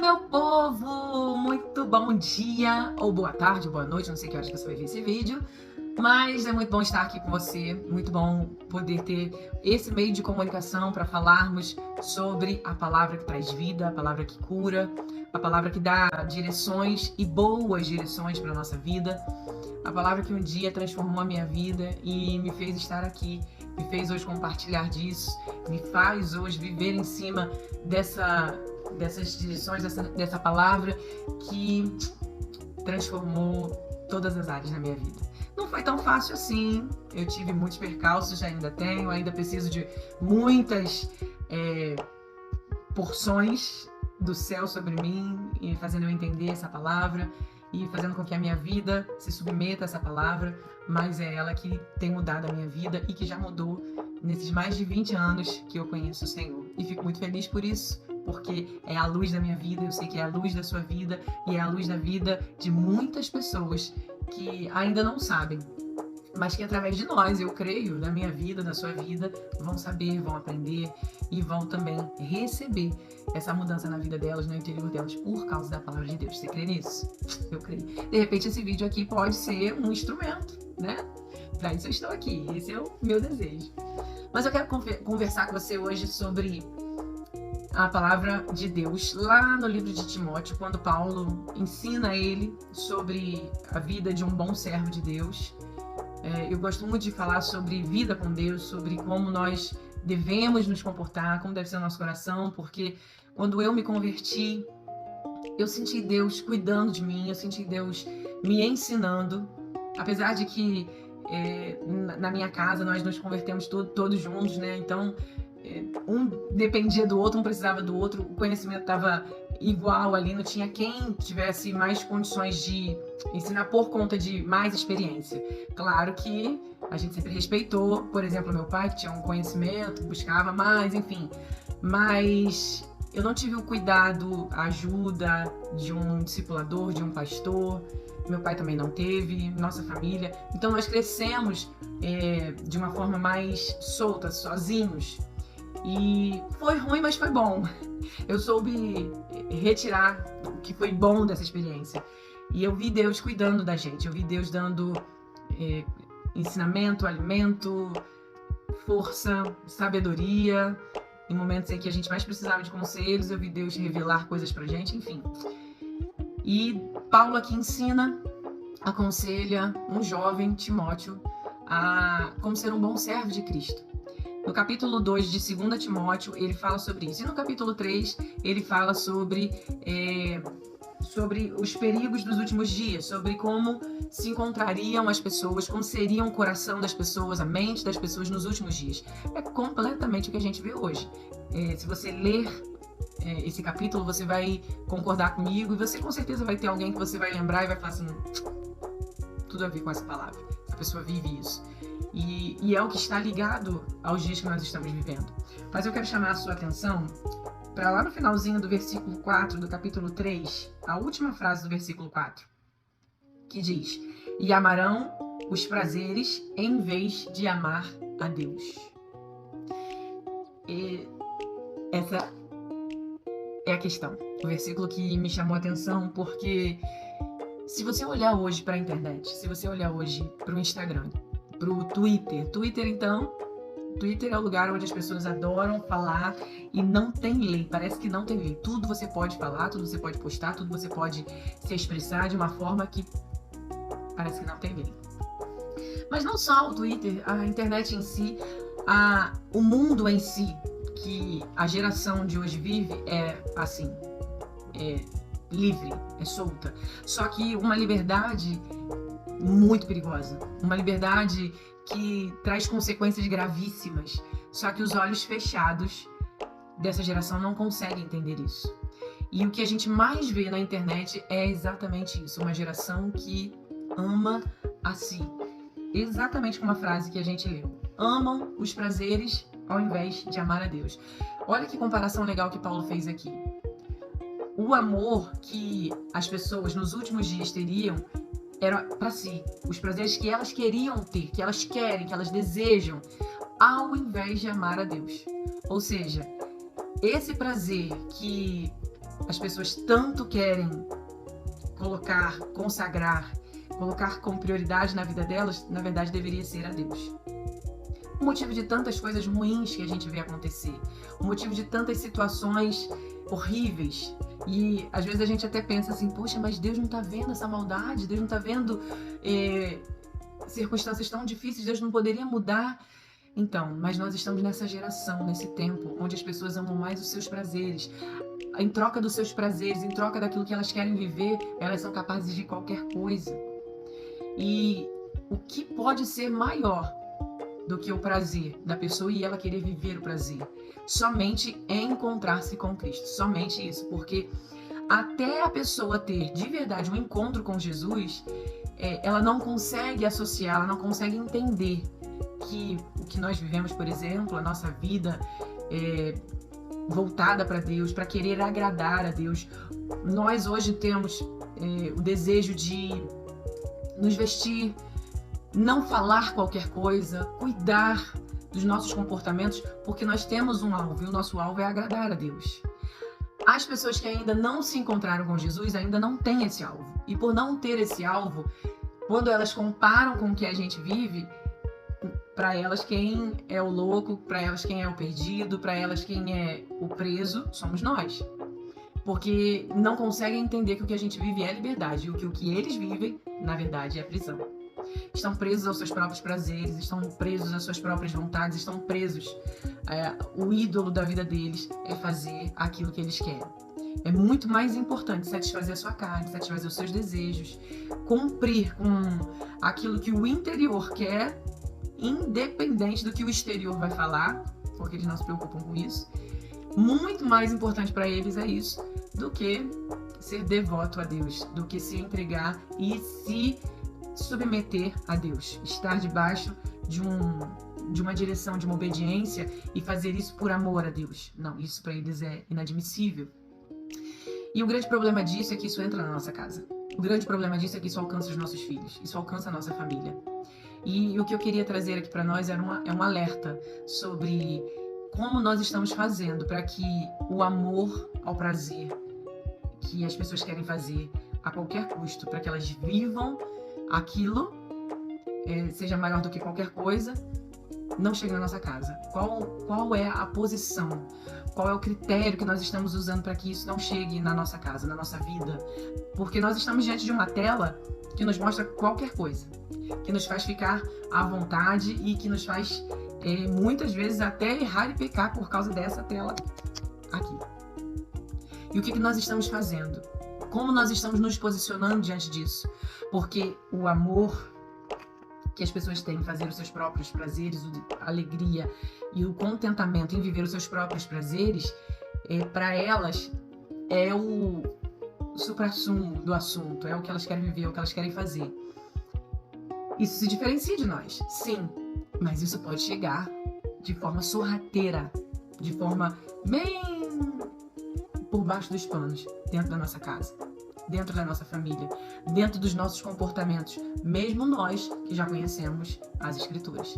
meu povo! Muito bom dia, ou boa tarde, ou boa noite, não sei que horas que você vai ver esse vídeo, mas é muito bom estar aqui com você, muito bom poder ter esse meio de comunicação para falarmos sobre a palavra que traz vida, a palavra que cura, a palavra que dá direções e boas direções para a nossa vida, a palavra que um dia transformou a minha vida e me fez estar aqui, me fez hoje compartilhar disso, me faz hoje viver em cima dessas direções, dessa palavra que transformou todas as áreas da minha vida. Não foi tão fácil assim, eu tive muitos percalços, ainda tenho, ainda preciso de muitas porções do céu sobre mim, e fazendo eu entender essa palavra e fazendo com que a minha vida se submeta a essa palavra, mas é ela que tem mudado a minha vida e que já mudou nesses mais de 20 anos que eu conheço o Senhor. E fico muito feliz por isso, porque é a luz da minha vida, eu sei que é a luz da sua vida e é a luz da vida de muitas pessoas que ainda não sabem, mas que através de nós, eu creio, da minha vida, da sua vida, vão saber, vão aprender e vão também receber essa mudança na vida delas, no interior delas, por causa da palavra de Deus. Você crê nisso? Eu creio. De repente esse vídeo aqui pode ser um instrumento, né? Para isso eu estou aqui, esse é o meu desejo. Mas eu quero conversar com você hoje sobre a palavra de Deus, lá no livro de Timóteo, quando Paulo ensina ele sobre a vida de um bom servo de Deus. Eu gosto muito de falar sobre vida com Deus, sobre como nós devemos nos comportar, como deve ser o nosso coração, porque quando eu me converti, eu senti Deus cuidando de mim, eu senti Deus me ensinando, apesar de que na minha casa nós nos convertemos todos juntos, né? Então, um dependia do outro, um precisava do outro, o conhecimento estava igual ali, não tinha quem tivesse mais condições de ensinar por conta de mais experiência. Claro que a gente sempre respeitou, por exemplo, meu pai, que tinha um conhecimento, buscava mais, enfim, mas eu não tive o cuidado, a ajuda de um discipulador, de um pastor. Meu pai também não teve, nossa família. Então nós crescemos de uma forma mais solta, sozinhos. E foi ruim, mas foi bom. Eu soube retirar o que foi bom dessa experiência. E eu vi Deus cuidando da gente. Eu vi Deus dando ensinamento, alimento, força, sabedoria. Em momentos em que a gente mais precisava de conselhos, eu vi Deus revelar coisas pra gente, enfim. E Paulo aqui ensina, aconselha um jovem, Timóteo, a como ser um bom servo de Cristo. No capítulo 2 de 2 Timóteo, ele fala sobre isso. E no capítulo 3, ele fala sobre os perigos dos últimos dias, sobre como se encontrariam as pessoas, como seria o coração das pessoas, a mente das pessoas nos últimos dias. É completamente o que a gente vê hoje. Se você ler esse capítulo, você vai concordar comigo e você com certeza vai ter alguém que você vai lembrar e vai falar assim, tudo a ver com essa palavra. Essa pessoa vive isso. E é o que está ligado aos dias que nós estamos vivendo. Mas eu quero chamar a sua atenção para lá no finalzinho do versículo 4 do capítulo 3, a última frase do versículo 4, que diz: e amarão os prazeres em vez de amar a Deus. E essa é a questão. O versículo que me chamou a atenção porque se você olhar hoje para a internet, se você olhar hoje para o Instagram, para o Twitter então, Twitter é o lugar onde as pessoas adoram falar e não tem lei, parece que não tem lei. Tudo você pode falar, tudo você pode postar, tudo você pode se expressar de uma forma que parece que não tem lei. Mas não só o Twitter, a internet em si, o mundo em si, que a geração de hoje vive é assim, é livre, é solta. Só que uma liberdade muito perigosa, uma liberdade que traz consequências gravíssimas. Só que os olhos fechados dessa geração não conseguem entender isso. E o que a gente mais vê na internet é exatamente isso, uma geração que ama a si. Exatamente como a frase que a gente leu. Amam os prazeres ao invés de amar a Deus. Olha que comparação legal que Paulo fez aqui. O amor que as pessoas nos últimos dias teriam era para si, os prazeres que elas queriam ter, que elas querem, que elas desejam, ao invés de amar a Deus. Ou seja, esse prazer que as pessoas tanto querem consagrar, colocar como prioridade na vida delas, na verdade deveria ser a Deus. O motivo de tantas coisas ruins que a gente vê acontecer, o motivo de tantas situações horríveis, e às vezes a gente até pensa assim, poxa, mas Deus não está vendo essa maldade, Deus não está vendo circunstâncias tão difíceis, Deus não poderia mudar. Então, mas nós estamos nessa geração, nesse tempo, onde as pessoas amam mais os seus prazeres. Em troca dos seus prazeres, em troca daquilo que elas querem viver, elas são capazes de qualquer coisa. E o que pode ser maior do que o prazer da pessoa e ela querer viver o prazer? Somente encontrar-se com Cristo. Somente isso. Porque até a pessoa ter de verdade um encontro com Jesus, ela não consegue associar, ela não consegue entender que o que nós vivemos, por exemplo, a nossa vida voltada para Deus, para querer agradar a Deus. Nós hoje temos o desejo de nos vestir, não falar qualquer coisa, cuidar dos nossos comportamentos, porque nós temos um alvo, e o nosso alvo é agradar a Deus. As pessoas que ainda não se encontraram com Jesus ainda não têm esse alvo. E por não ter esse alvo, quando elas comparam com o que a gente vive, para elas quem é o louco, para elas quem é o perdido, para elas quem é o preso, somos nós. Porque não conseguem entender que o que a gente vive é liberdade e o que eles vivem, na verdade, é prisão. Estão presos aos seus próprios prazeres, estão presos às suas próprias vontades, estão presos. O ídolo da vida deles é fazer aquilo que eles querem. É muito mais importante satisfazer a sua carne, satisfazer os seus desejos, cumprir com aquilo que o interior quer, independente do que o exterior vai falar, porque eles não se preocupam com isso. Muito mais importante para eles é isso do que ser devoto a Deus, do que se entregar e se submeter a Deus, estar debaixo de uma direção, de uma obediência e fazer isso por amor a Deus. Não, isso para eles é inadmissível. E o grande problema disso é que isso entra na nossa casa. O grande problema disso é que isso alcança os nossos filhos, isso alcança a nossa família. E o que eu queria trazer aqui para nós é um alerta sobre como nós estamos fazendo para que o amor ao prazer que as pessoas querem fazer a qualquer custo, para que elas vivam aquilo, seja maior do que qualquer coisa, não chegue na nossa casa. Qual é a posição? Qual é o critério que nós estamos usando para que isso não chegue na nossa casa, na nossa vida? Porque nós estamos diante de uma tela que nos mostra qualquer coisa, que nos faz ficar à vontade e que nos faz, muitas vezes, até errar e pecar por causa dessa tela aqui. E o que nós estamos fazendo? Como nós estamos nos posicionando diante disso? Porque o amor que as pessoas têm em fazer os seus próprios prazeres, a alegria e o contentamento em viver os seus próprios prazeres, para elas é o suprassumo do assunto, é o que elas querem viver, é o que elas querem fazer. Isso se diferencia de nós, sim, mas isso pode chegar de forma sorrateira, de forma bem por baixo dos panos, dentro da nossa casa, dentro da nossa família, dentro dos nossos comportamentos, mesmo nós que já conhecemos as Escrituras.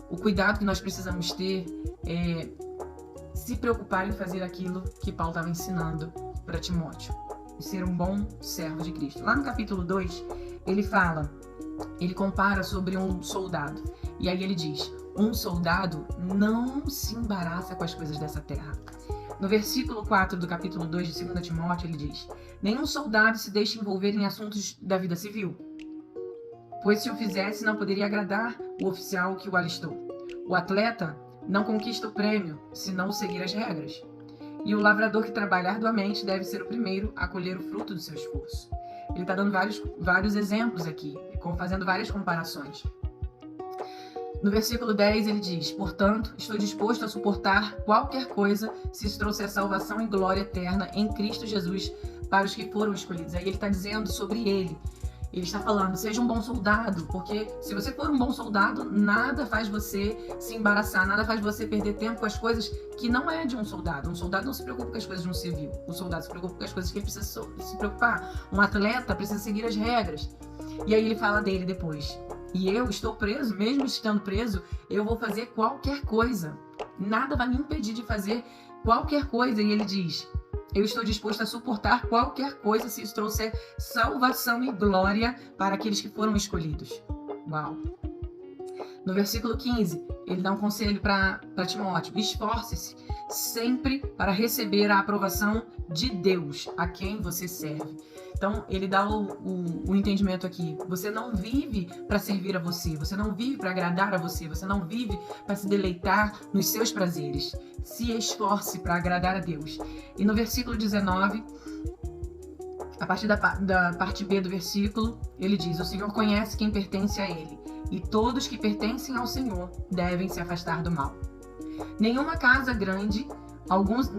O cuidado que nós precisamos ter é se preocupar em fazer aquilo que Paulo estava ensinando para Timóteo, e ser um bom servo de Cristo. Lá no capítulo 2, ele compara sobre um soldado, e aí ele diz: um soldado não se embaraça com as coisas dessa terra. No versículo 4 do capítulo 2 de 2 Timóteo, ele diz: nenhum soldado se deixa envolver em assuntos da vida civil, pois se o fizesse não poderia agradar o oficial que o alistou. O atleta não conquista o prêmio se não seguir as regras. E o lavrador que trabalha arduamente deve ser o primeiro a colher o fruto do seu esforço. Ele está dando vários exemplos aqui, fazendo várias comparações. No versículo 10 ele diz: portanto, estou disposto a suportar qualquer coisa se isso trouxer salvação e glória eterna em Cristo Jesus para os que foram escolhidos. Aí ele está dizendo sobre ele. Ele está falando: seja um bom soldado, porque se você for um bom soldado, nada faz você se embaraçar, nada faz você perder tempo com as coisas que não é de um soldado. Um soldado não se preocupa com as coisas de um civil. O soldado se preocupa com as coisas que ele precisa se preocupar. Um atleta precisa seguir as regras. E aí ele fala dele depois: e eu estou preso, mesmo estando preso, eu vou fazer qualquer coisa. Nada vai me impedir de fazer qualquer coisa. E ele diz: Eu estou disposto a suportar qualquer coisa se isso trouxer salvação e glória para aqueles que foram escolhidos. Uau! No versículo 15, ele dá um conselho para Timóteo: esforce-se sempre para receber a aprovação de Deus, a quem você serve. Então, ele dá o entendimento aqui. Você não vive para servir a você, você não vive para agradar a você, você não vive para se deleitar nos seus prazeres. Se esforce para agradar a Deus. E no versículo 19, a partir da parte B do versículo, ele diz: o Senhor conhece quem pertence a ele, e todos que pertencem ao Senhor devem se afastar do mal. Numa casa grande, alguns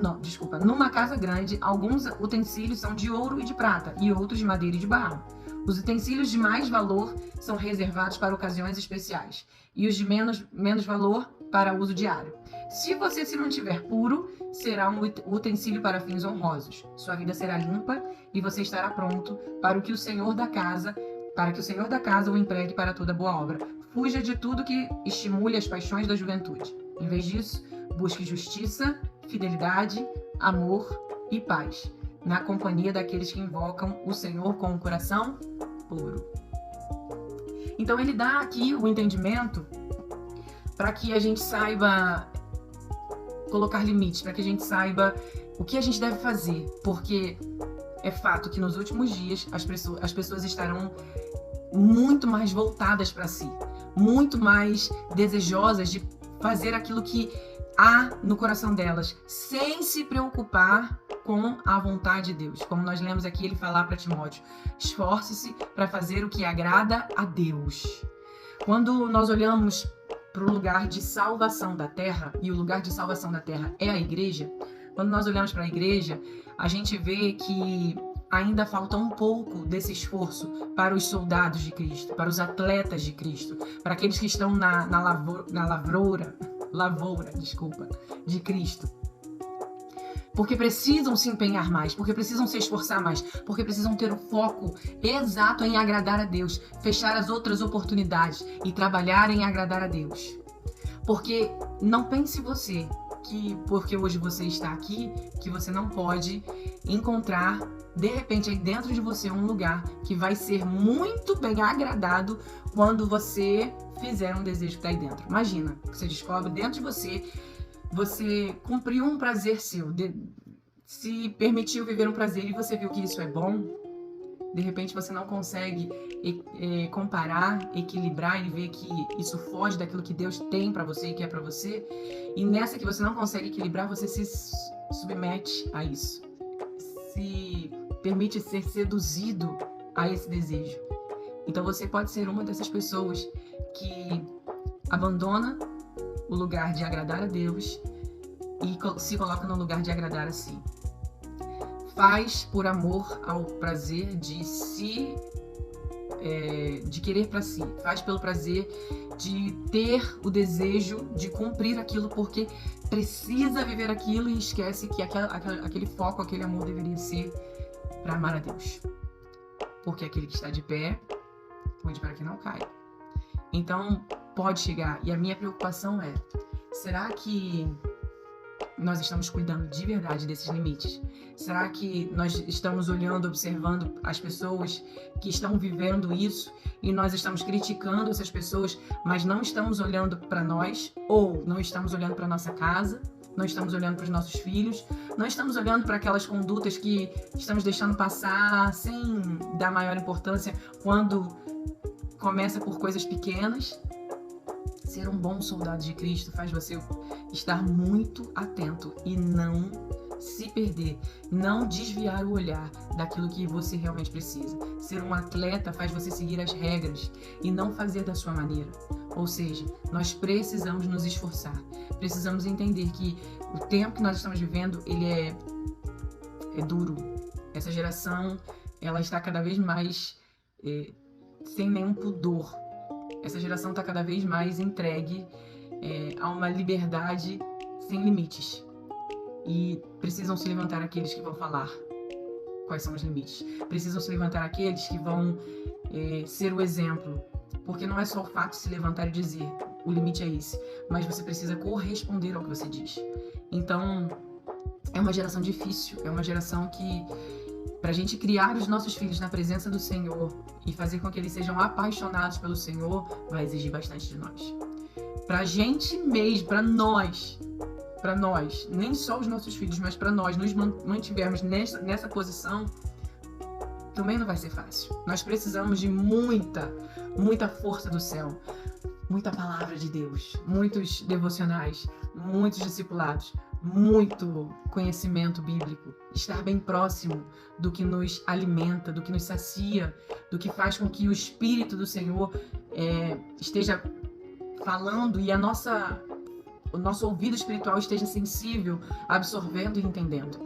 utensílios são de ouro e de prata, e outros de madeira e de barro. Os utensílios de mais valor são reservados para ocasiões especiais, e os de menos valor para uso diário. Se você se mantiver puro, será um utensílio para fins honrosos. Sua vida será limpa e você estará pronto para que o Senhor da casa o empregue para toda boa obra. Fuja de tudo que estimule as paixões da juventude. Em vez disso, busque justiça, fidelidade, amor e paz, na companhia daqueles que invocam o Senhor com o coração puro. Então ele dá aqui o entendimento para que a gente saiba colocar limites, para que a gente saiba o que a gente deve fazer, porque é fato que nos últimos dias as pessoas estarão muito mais voltadas para si, muito mais desejosas de fazer aquilo que há no coração delas, sem se preocupar com a vontade de Deus. Como nós lemos aqui ele falar para Timóteo: esforce-se para fazer o que agrada a Deus. Quando nós olhamos para o lugar de salvação da terra, e o lugar de salvação da terra é a igreja, quando nós olhamos para a igreja, a gente vê que ainda falta um pouco desse esforço para os soldados de Cristo, para os atletas de Cristo, para aqueles que estão na lavoura de Cristo. Porque precisam se empenhar mais, porque precisam se esforçar mais, porque precisam ter o foco exato em agradar a Deus, fechar as outras oportunidades e trabalhar em agradar a Deus. Porque não pense você que porque hoje você está aqui, que você não pode encontrar, de repente, aí dentro de você um lugar que vai ser muito bem agradado quando você fizer um desejo que está aí dentro. Imagina, você descobre dentro de você cumpriu um prazer seu, se permitiu viver um prazer e você viu que isso é bom. De repente você não consegue comparar, equilibrar e ver que isso foge daquilo que Deus tem para você e quer para você. E nessa que você não consegue equilibrar, você se submete a isso. Se permite ser seduzido a esse desejo. Então você pode ser uma dessas pessoas que abandona o lugar de agradar a Deus e se coloca no lugar de agradar a si. Faz por amor ao prazer de querer para si. Faz pelo prazer de ter o desejo de cumprir aquilo porque precisa viver aquilo e esquece que aquele foco, aquele amor deveria ser para amar a Deus. Porque aquele que está de pé, cuide para que não caia. Então, pode chegar. E a minha preocupação é: será que nós estamos cuidando de verdade desses limites? Será que nós estamos olhando, observando as pessoas que estão vivendo isso e nós estamos criticando essas pessoas, mas não estamos olhando para nós, ou não estamos olhando para nossa casa, não estamos olhando para os nossos filhos, não estamos olhando para aquelas condutas que estamos deixando passar sem dar maior importância quando começa por coisas pequenas? Ser um bom soldado de Cristo faz você estar muito atento e não se perder, não desviar o olhar daquilo que você realmente precisa. Ser um atleta faz você seguir as regras e não fazer da sua maneira. Ou seja, nós precisamos nos esforçar, precisamos entender que o tempo que nós estamos vivendo, ele é duro. Essa geração, ela está cada vez mais sem nenhum pudor. Essa geração está cada vez mais entregue a uma liberdade sem limites. E precisam se levantar aqueles que vão falar quais são os limites. Precisam se levantar aqueles que vão ser o exemplo. Porque não é só o fato de se levantar e dizer o limite é esse, mas você precisa corresponder ao que você diz. Então, É uma geração difícil, é uma geração que, para a gente criar os nossos filhos na presença do Senhor e fazer com que eles sejam apaixonados pelo Senhor, vai exigir bastante de nós. Pra gente mesmo, pra nós, nem só os nossos filhos, mas pra nós nos mantivermos nessa posição, também não vai ser fácil. Nós precisamos de muita força do céu, muita palavra de Deus, muitos devocionais, muitos discipulados, muito conhecimento bíblico, estar bem próximo do que nos alimenta, do que nos sacia, do que faz com que o Espírito do Senhor esteja falando e o nosso ouvido espiritual esteja sensível, absorvendo e entendendo.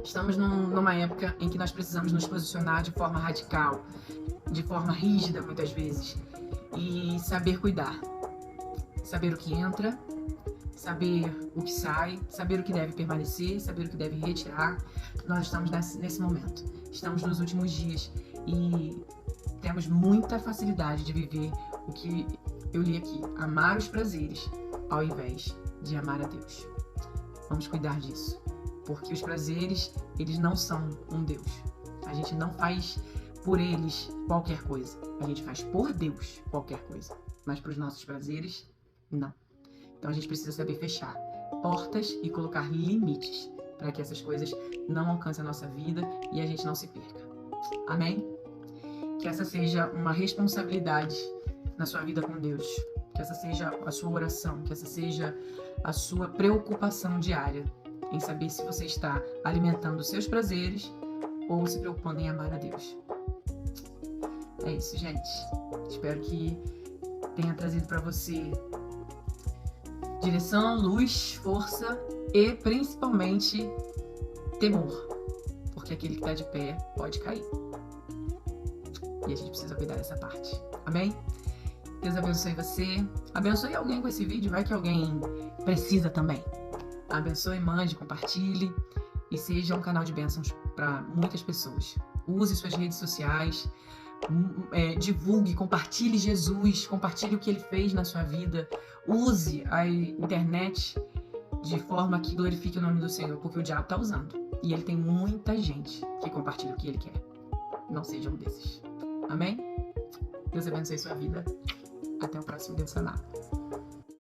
Estamos numa época em que nós precisamos nos posicionar de forma radical, de forma rígida muitas vezes, e saber cuidar, saber o que entra, saber o que sai, saber o que deve permanecer, saber o que deve retirar. Nós estamos nesse momento, estamos nos últimos dias e temos muita facilidade de viver o que eu li aqui, amar os prazeres ao invés de amar a Deus. Vamos cuidar disso, porque os prazeres, eles não são um Deus. A gente não faz por eles qualquer coisa, a gente faz por Deus qualquer coisa, mas para os nossos prazeres, não. Então a gente precisa saber fechar portas e colocar limites para que essas coisas não alcancem a nossa vida e a gente não se perca. Amém? Que essa seja uma responsabilidade na sua vida com Deus. Que essa seja a sua oração, que essa seja a sua preocupação diária em saber se você está alimentando os seus prazeres ou se preocupando em amar a Deus. É isso, gente. Espero que tenha trazido para você direção, luz, força e principalmente temor, porque aquele que está de pé pode cair. E a gente precisa cuidar dessa parte. Amém? Deus abençoe você. Abençoe alguém com esse vídeo, vai que alguém precisa também. Abençoe, mande, compartilhe e seja um canal de bênçãos para muitas pessoas. Use suas redes sociais, divulgue, compartilhe Jesus, compartilhe o que ele fez na sua vida. Use a internet de forma que glorifique o nome do Senhor, porque o diabo está usando. E ele tem muita gente que compartilha o que ele quer. Não seja um desses. Amém? Deus abençoe sua vida. Até o próximo devocional.